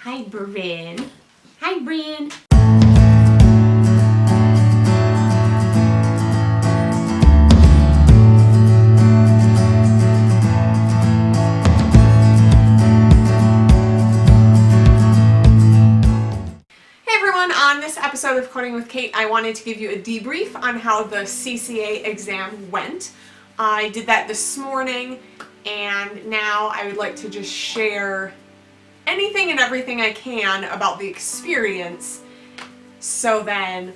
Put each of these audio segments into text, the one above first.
Hi, Bryn. Hi, Bryn. On this episode of Coding with Kate, I wanted to give you a debrief on how the CCA exam went. I did that this morning, and now I would like to just share anything and everything I can about the experience, so then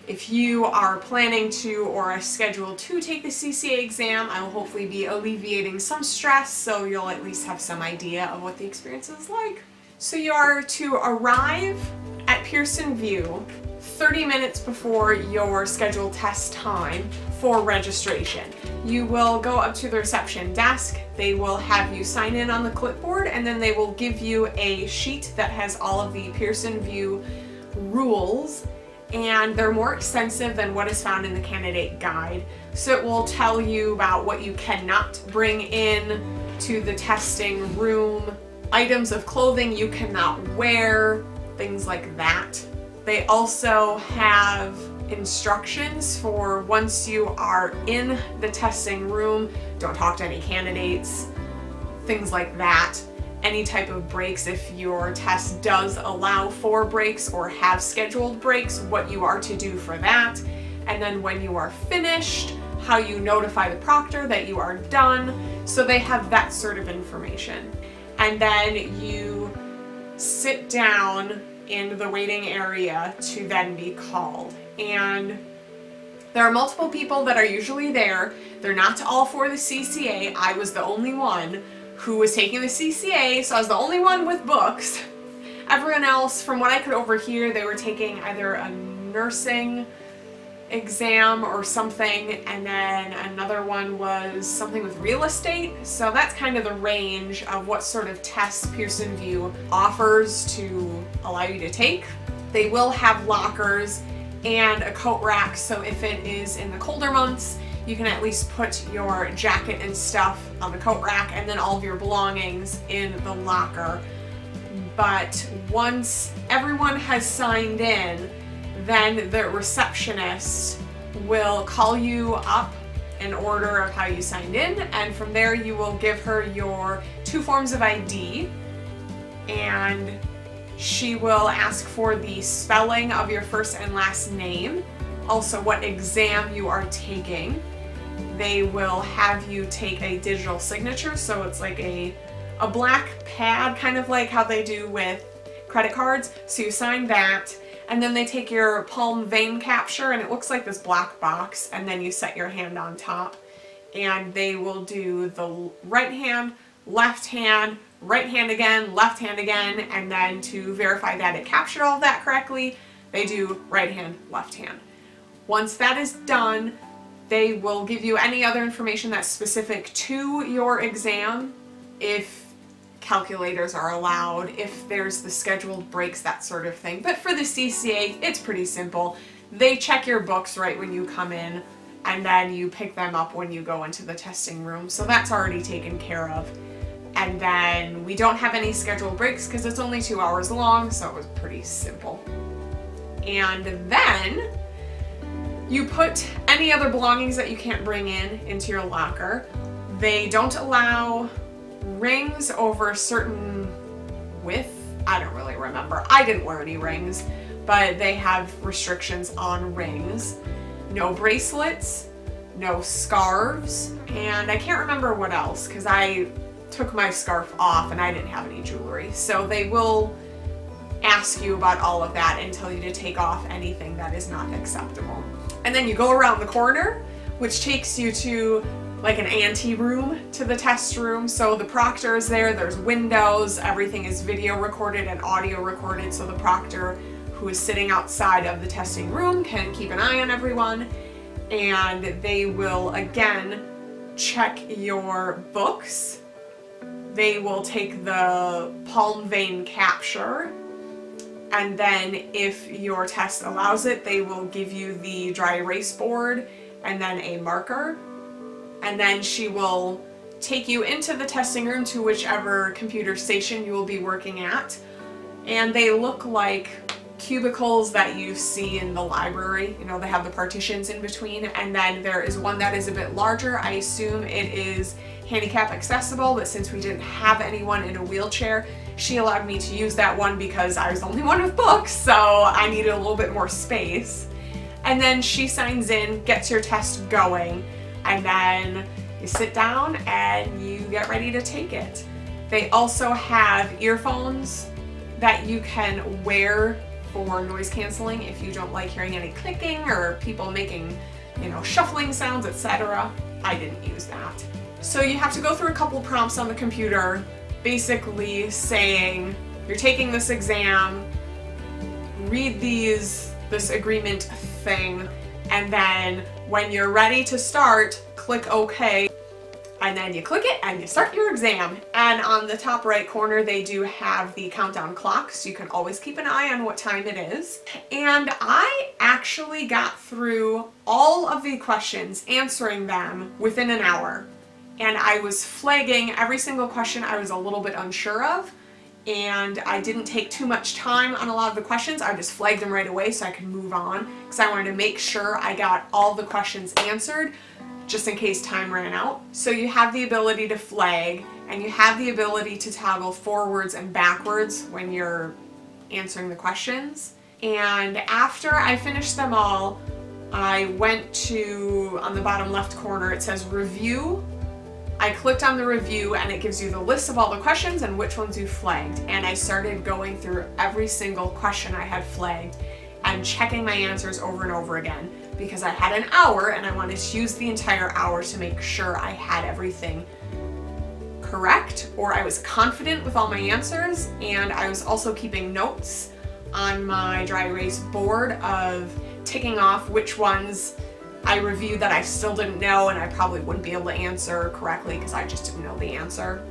if you are planning to or are scheduled to take the CCA exam, I will hopefully be alleviating some stress, so you'll at least have some idea of what the experience is like. So you are to arrive at Pearson VUE 30 minutes before your scheduled test time for registration. You will go up to the reception desk, they will have you sign in on the clipboard, and then they will give you a sheet that has all of the Pearson VUE rules, and they're more extensive than what is found in the candidate guide. So it will tell you about what you cannot bring in to the testing room, items of clothing you cannot wear, things like that. They also have instructions for once you are in the testing room, don't talk to any candidates, things like that. Any type of breaks, if your test does allow for breaks or have scheduled breaks, what you are to do for that. And then when you are finished, how you notify the proctor that you are done. So they have that sort of information. And then you sit down in the waiting area to then be called. And there are multiple people that are usually there. They're not all for the CCA. I was the only one who was taking the CCA, so I was the only one with books. Everyone else, from what I could overhear, they were taking either a nursing exam or something, and then another one was something with real estate. So that's kind of the range of what sort of tests Pearson VUE offers to allow you to take. They will have lockers and a coat rack, so if it is in the colder months, you can at least put your jacket and stuff on the coat rack and then all of your belongings in the locker. But once everyone has signed in, then the receptionist will call you up in order of how you signed in, and from there you will give her your 2 forms of ID, and she will ask for the spelling of your first and last name, also what exam you are taking. They will have you take a digital signature, so it's like a black pad, kind of like how they do with credit cards. So you sign that, and then they take your palm vein capture, and it looks like this black box, and then you set your hand on top, and they will do the right hand, left hand, right hand again, left hand again, and then to verify that it captured all of that correctly, they do right hand, left hand. Once that is done, they will give you any other information that's specific to your exam, if calculators are allowed, if there's the scheduled breaks, that sort of thing. But for the CCA, it's pretty simple. They check your books right when you come in, and then you pick them up when you go into the testing room. So that's already taken care of. And then we don't have any scheduled breaks because it's only 2 hours long, so it was pretty simple. And then you put any other belongings that you can't bring in into your locker. They don't allow rings over a certain width. I don't really remember. I didn't wear any rings, but they have restrictions on rings. No bracelets, no scarves, and I can't remember what else because I took my scarf off and I didn't have any jewelry. So they will ask you about all of that and tell you to take off anything that is not acceptable. And then you go around the corner, which takes you to like an ante room to the test room. So the proctor is there, there's windows, everything is video recorded and audio recorded, so the proctor who is sitting outside of the testing room can keep an eye on everyone, and they will again check your books. They will take the palm vein capture, and then if your test allows it, they will give you the dry erase board and then a marker. And then she will take you into the testing room to whichever computer station you will be working at, and they look like cubicles that you see in the library. You know, they have the partitions in between, and then there is one that is a bit larger. I assume it is handicap accessible, but since we didn't have anyone in a wheelchair, she allowed me to use that one because I was the only one with books, so I needed a little bit more space. And then she signs in, gets your test going, and then you sit down and you get ready to take it. They also have earphones that you can wear for noise canceling if you don't like hearing any clicking or people making, you know, shuffling sounds, etc. I didn't use that. So you have to go through a couple prompts on the computer, basically saying you're taking this exam, read this agreement thing, and then when you're ready to start, click OK, and then you click it and you start your exam. And on the top right corner, they do have the countdown clock, so you can always keep an eye on what time it is. And I actually got through all of the questions, answering them within an hour. And I was flagging every single question I was a little bit unsure of, and I didn't take too much time on a lot of the questions. I just flagged them right away so I could move on, because I wanted to make sure I got all the questions answered just in case time ran out. So you have the ability to flag, and you have the ability to toggle forwards and backwards when you're answering the questions. And after I finished them all, I went to, on the bottom left corner, it says review. I clicked on the review and it gives you the list of all the questions and which ones you flagged. And I started going through every single question I had flagged and checking my answers over and over again, because I had an hour and I wanted to use the entire hour to make sure I had everything correct, or I was confident with all my answers. And I was also keeping notes on my dry erase board of ticking off which ones I reviewed that I still didn't know and I probably wouldn't be able to answer correctly because I just didn't know the answer.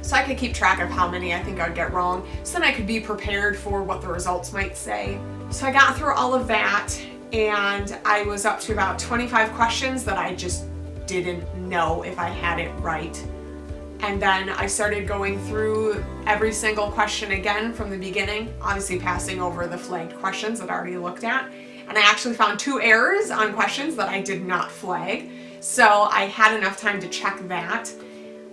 So I could keep track of how many I think I'd get wrong, so then I could be prepared for what the results might say. So I got through all of that, and I was up to about 25 questions that I just didn't know if I had it right. And then I started going through every single question again from the beginning, obviously passing over the flagged questions that I already looked at. And I actually found 2 errors on questions that I did not flag, so I had enough time to check that.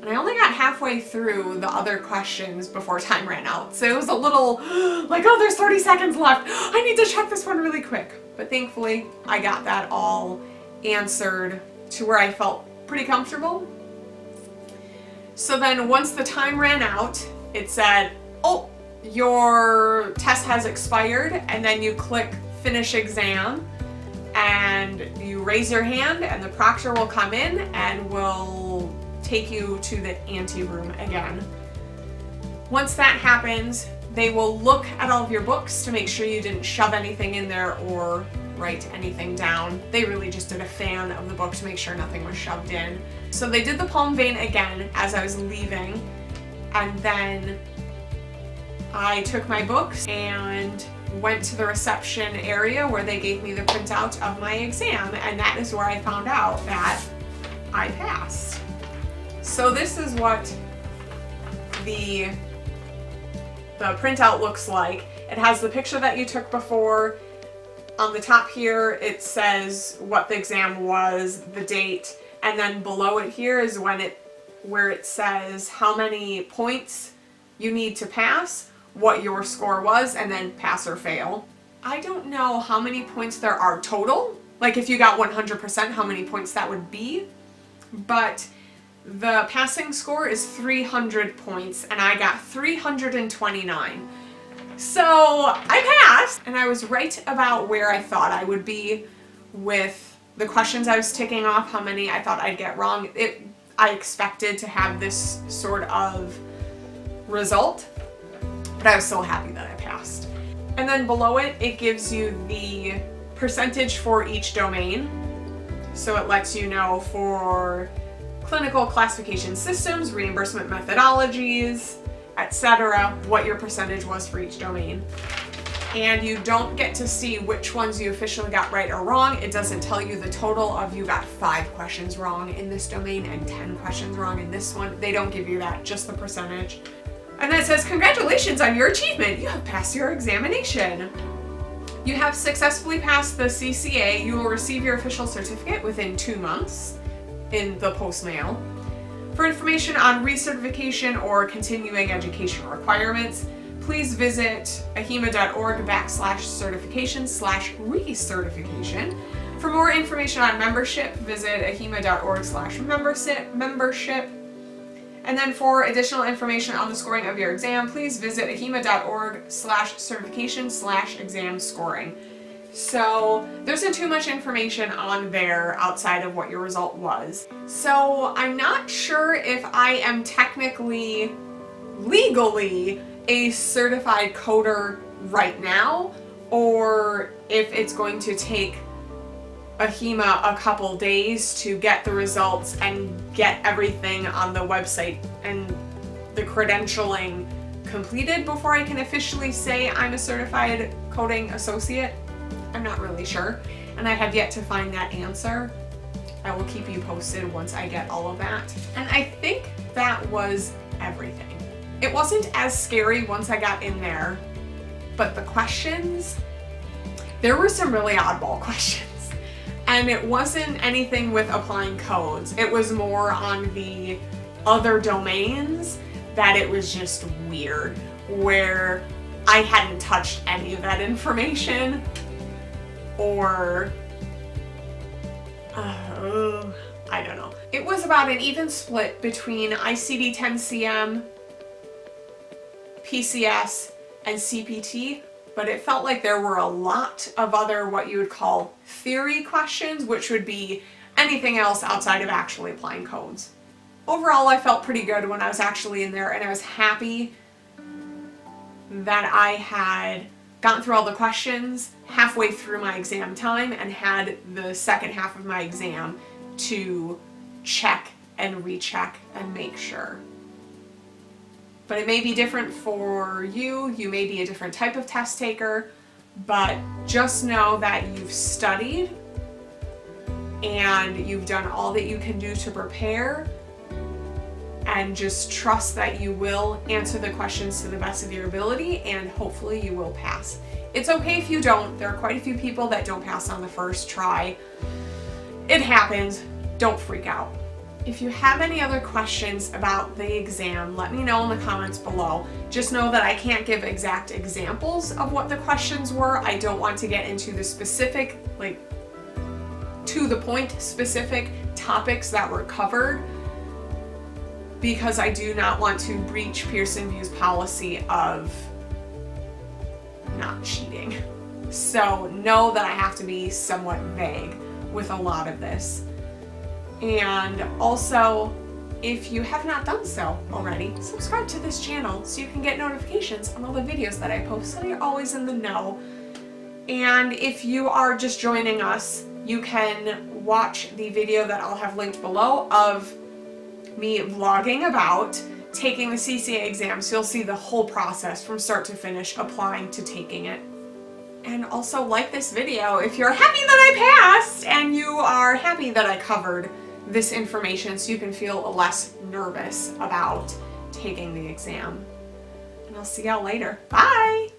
And I only got halfway through the other questions before time ran out, so it was a little like, oh, there's 30 seconds left, I need to check this one really quick. But thankfully, I got that all answered to where I felt pretty comfortable. So then once the time ran out, it said, oh, your test has expired, and then you click Finish Exam, and you raise your hand and the proctor will come in and will take you to the ante room again. Once that happens, they will look at all of your books to make sure you didn't shove anything in there or write anything down. They really just did a fan of the book to make sure nothing was shoved in. So they did the palm vein again as I was leaving, and then I took my books and went to the reception area where they gave me the printout of my exam, and that is where I found out that I passed. So this is what the printout looks like. It has the picture that you took before. On the top here it says what the exam was, the date, and then below it here is where it says how many points you need to pass, what your score was, and then pass or fail. I don't know how many points there are total, like if you got 100%, how many points that would be, but the passing score is 300 points, and I got 329. So I passed, and I was right about where I thought I would be with the questions I was ticking off, how many I thought I'd get wrong. I expected to have this sort of result, but I was so happy that I passed. And then below it, it gives you the percentage for each domain. So it lets you know for clinical classification systems, reimbursement methodologies, etc., what your percentage was for each domain. And you don't get to see which ones you officially got right or wrong. It doesn't tell you the total of you got 5 questions wrong in this domain and 10 questions wrong in this one. They don't give you that, just the percentage. And then it says, congratulations on your achievement. You have passed your examination. You have successfully passed the CCA. You will receive your official certificate within 2 months in the post mail. For information on recertification or continuing education requirements, please visit ahima.org/certification/recertification. For more information on membership, visit ahima.org/membership. And then for additional information on the scoring of your exam, please visit ahima.org/certification/exam scoring. So there isn't too much information on there outside of what your result was. So I'm not sure if I am technically, legally, a certified coder right now, or if it's going to take AHIMA a couple days to get the results and get everything on the website and the credentialing completed before I can officially say I'm a certified coding associate. I'm not really sure, and I have yet to find that answer. I will keep you posted once I get all of that. And I think that was everything. It wasn't as scary once I got in there, but the questions, there were some really oddball questions. And it wasn't anything with applying codes. It was more on the other domains that it was just weird, where I hadn't touched any of that information, or I don't know. It was about an even split between ICD-10-CM, PCS, and CPT, but it felt like there were a lot of other what you would call theory questions, which would be anything else outside of actually applying codes. Overall, I felt pretty good when I was actually in there, and I was happy that I had gotten through all the questions halfway through my exam time and had the second half of my exam to check and recheck and make sure. But it may be different for you. You may be a different type of test taker, but just know that you've studied and you've done all that you can do to prepare, and just trust that you will answer the questions to the best of your ability, and hopefully you will pass. It's okay if you don't. There are quite a few people that don't pass on the first try. It happens. Don't freak out. If you have any other questions about the exam, let me know in the comments below. Just know that I can't give exact examples of what the questions were. I don't want to get into the specific, to the point specific topics that were covered, because I do not want to breach Pearson VUE's policy of not cheating. So know that I have to be somewhat vague with a lot of this. And also, if you have not done so already, subscribe to this channel so you can get notifications on all the videos that I post, so you're always in the know. And if you are just joining us, you can watch the video that I'll have linked below of me vlogging about taking the CCA exam, so you'll see the whole process from start to finish, applying to taking it. And also like this video if you're happy that I passed and you are happy that I covered this information, so you can feel less nervous about taking the exam. And I'll see y'all later. Bye!